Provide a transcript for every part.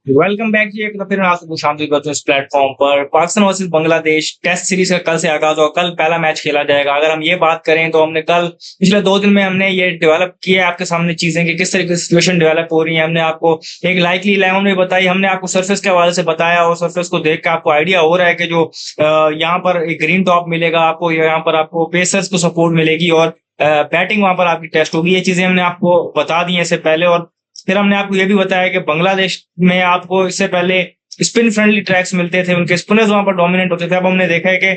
Welcome back जी। एक फिर मैं आपसे शामिल करता हूँ इस प्लेटफॉर्म पर। Pakistan versus Bangladesh test series का कल से आगाज होगा। कल पहला मैच खेला जाएगा। अगर हम ये बात करें तो हमने कल पिछले 2 दिन में हमने ये डेवलप किया है आपके सामने चीजें कि किस तरीके से सिचुएशन डेवलप हो रही है। हमने आपको एक लाइकली 11 भी बताई, हमने आपको सरफेस के हवाले से बताया और सरफेस को देख के आपको आइडिया हो रहा है कि जो यहाँ पर एक ग्रीन टॉप मिलेगा आपको, यहाँ पर आपको पेसर्स को सपोर्ट मिलेगी और बैटिंग वहां पर आपकी टेस्ट होगी। ये चीजें हमने आपको बता दी है इससे पहले। और फिर हमने आपको ये भी बताया कि बांग्लादेश में आपको इससे पहले स्पिन फ्रेंडली ट्रैक्स मिलते थे, उनके स्पिनर्स वहां पर डोमिनेंट होते थे। अब हमने देखा है कि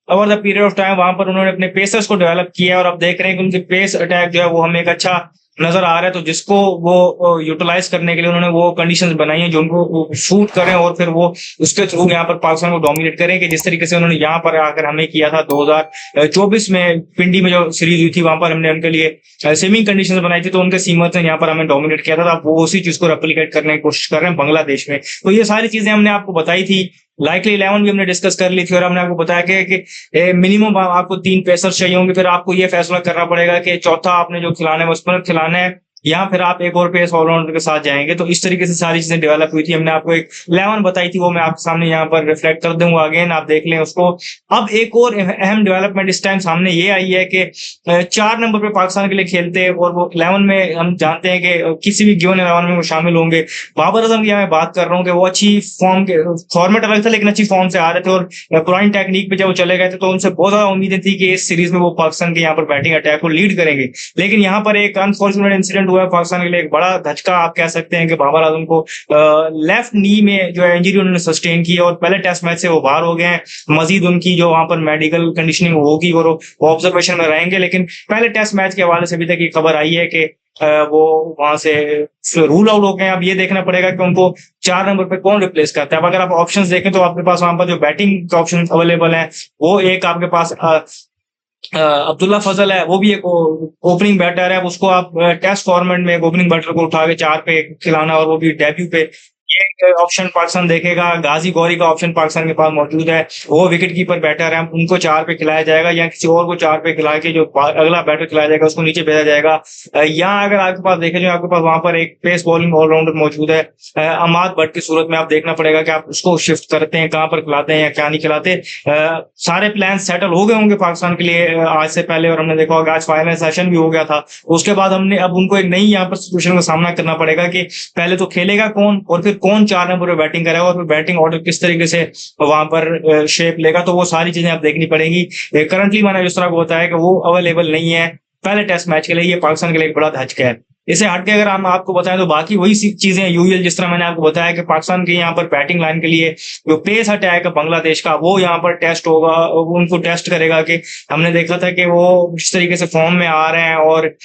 over the period of time वहां पर उन्होंने अपने पेसर्स को डेवलप किया है और अब देख रहे हैं कि उनके पेस अटैक जो है वो हमें एक अच्छा नजर आ रहा है। तो जिसको वो यूटिलाइज करने के लिए उन्होंने वो कंडीशंस बनाई हैं जो उनको शूट करें और फिर वो उसके थ्रू यहाँ पर पाकिस्तान को डोमिनेट करें, कि जिस तरीके से उन्होंने यहाँ पर आकर हमें किया था 2024 में पिंडी में जो सीरीज हुई थी, वहां पर हमने उनके लिए सेमी कंडीशंस बनाई थी तो उनके सीमर्स ने यहाँ पर हमें डोमिनेट किया था। अब वो उसी चीज को रेप्लिकेट करने की कोशिश कर रहे हैं बांग्लादेश में। तो ये सारी चीजें हमने आपको बताई थी। लाइकली 11 भी हमने डिस्कस कर ली थी और हमने आपको बताया कि मिनिमम आपको 3 पेसर चाहिए होंगे। फिर आपको ये फैसला करना पड़ेगा कि चौथा आपने जो खिलाना है वो स्पिनर खिलाना है या फिर आप एक और पेस ऑलराउंडर के साथ जाएंगे। तो इस तरीके से सारी चीजें डेवलप हुई थी। हमने आपको एक 11 बताई थी, वो मैं आपके सामने यहाँ पर रिफ्लेक्ट कर दूंगा, अगेन आप देख लें उसको। अब एक और अहम डेवलपमेंट इस टाइम सामने ये आई है कि 4 नंबर पे पाकिस्तान के लिए खेलते हैं और वो 11 में हम जानते हैं कि किसी भी गिवन 11 में वो शामिल होंगे। बाबर आजम की मैं बात कर रहा हूँ कि वो अच्छी फॉर्म के, फॉर्मेट अलग था लेकिन अच्छी फॉर्म से आ रहे थे और पुरानी टेक्निक पे जब वो चले गए थे तो उनसे बहुत ज्यादा उम्मीदें थी कि इस सीरीज में वो पाकिस्तान के यहाँ पर बैटिंग अटैक को लीड करेंगे। लेकिन यहाँ पर एक अनफॉर्चुनेट इंसिडेंट हुआ है पाकिस्तान के लिए, एक बड़ा धचका आप कह सकते हैं कि बाबर आजम को लेफ्ट नी में जो है इंजरी उन्होंने सस्टेन की और पहले टेस्ट मैच से वो बाहर हो गए हैं। मजीद उनकी जो वहां पर मेडिकल कंडीशनिंग होगी और वो ऑब्जर्वेशन में रहेंगे। लेकिन पहले टेस्ट मैच के हवाले से अभी तक ये खबर आई है कि वो वहां से रूल आउट हो गए हैं। अब ये देखना पड़ेगा कि उनको 4 नंबर पे कौन रिप्लेस करता है। अब अगर आप ऑप्शंस देखें तो आपके पास वहां पर जो बैटिंग के ऑप्शन अवेलेबल हैं वो एक आपके पास अब्दुल्ला फजल है, वो भी एक ओपनिंग बैटर है। उसको आप टेस्ट फॉर्मेट में ओपनिंग बैटर को उठा के 4 पे खिलाना और वो भी डेब्यू पे, ये ऑप्शन पाकिस्तान देखेगा। गाजी गौरी का ऑप्शन पाकिस्तान के पास मौजूद है, वो विकेट कीपर बैटर है, उनको 4 पे खिलाया जाएगा या किसी और को 4 पे खिला के जो अगला बैटर खिलाया जाएगा उसको नीचे भेजा जाएगा। या अगर आपके पास देखे जो आपके पास वहां पर एक पेस बॉलिंग ऑलराउंडर मौजूद है अमाद भट्ट की सूरत में, आप देखना पड़ेगा कि आप उसको शिफ्ट करते हैं, कहाँ पर खिलाते हैं या क्या नहीं खिलाते। सारे प्लान सेटल हो गए होंगे पाकिस्तान के लिए आज से पहले और हमने देखा होगा आज फाइनल सेशन भी हो गया था। उसके बाद हमने अब उनको एक नई यहाँ पर सिचुएशन का सामना करना पड़ेगा कि पहले तो खेलेगा कौन और फिर कौन 4 नंबर पर बैटिंग करेगा और फिर बैटिंग ऑर्डर किस तरीके से वहां पर शेप लेगा। तो वो सारी चीजें आप देखनी पड़ेगी। करंटली मैंने जिस तरह को बताया कि वो अवेलेबल नहीं है पहले टेस्ट मैच के लिए, ये पाकिस्तान के लिए एक बड़ा धचका है। इसे हटके अगर हम आपको बताएं तो बाकी वही चीजें यूजुअल, जिस तरह मैंने आपको बताया कि पाकिस्तान के यहाँ पर बैटिंग लाइन के लिए जो पेस अटैक है बांग्लादेश का वो यहाँ पर टेस्ट होगा, वो उनको टेस्ट करेगा कि हमने देखा था कि वो किस तरीके से फॉर्म में आ रहे हैं और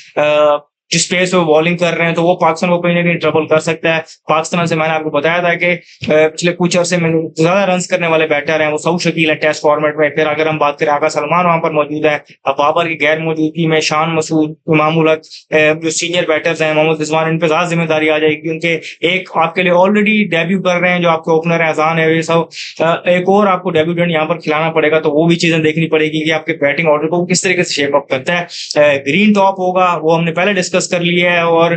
जिस पेस पे बॉलिंग कर रहे हैं तो वो पाकिस्तान को कहीं ना कहीं ट्रबल कर सकता है। पाकिस्तान से मैंने आपको बताया था कि पिछले कुछ अरसे में ज्यादा रन करने वाले बैटर हैं वो सऊद शकील है टेस्ट फॉर्मेट में। फिर अगर हम बात करें आका सलमान वहां पर मौजूद है। अब बाबर की गैर मौजूदगी में शान मसूद, इमामुल हक जो सीनियर बैटर्स हैं, मोहम्मद रिजवान, इन पे ज्यादा जिम्मेदारी आ जाएगी। उनके एक आपके लिए ऑलरेडी डेब्यू कर रहे हैं जो आपके ओपनर है अजान है, ये सब एक और आपको डेब्यूटेंट यहाँ पर खिलाना पड़ेगा। तो वो भी चीजें देखनी पड़ेगी कि आपके बैटिंग ऑर्डर को किस तरीके से शेप अप करता है। ग्रीन टॉप होगा वो हमने पहले डिस्कस कर लिया है और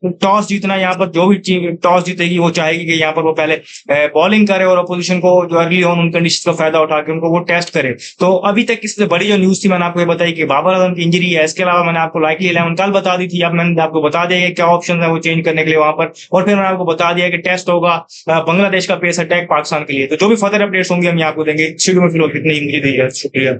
टॉस जीतना, यहाँ पर जो भी टीम टॉस जीतेगी वो चाहेगी कि यहाँ पर वो पहले बॉलिंग करे और अपोजिशन को जो अर्ली ऑन उन कंडीशन का फायदा उठा के उनको वो टेस्ट करे। तो अभी तक इससे बड़ी जो न्यूज थी मैंने आपको ये बताई कि बाबर आजम की इंजरी है। इसके अलावा मैंने आपको लाइकली 11 कल बता दी थी। अब मैंने आपको बता दिया कि क्या ऑप्शन है वो चेंज करने के लिए वहां पर, और फिर मैंने आपको बता दिया कि टेस्ट होगा बांग्लादेश का पेस अटैक पाकिस्तान के लिए। तो जो भी फर्दर अपडेट्स होंगे हम आपको देंगे। शुरू में फिलहाल कितनी इंजरी दी है। शुक्रिया।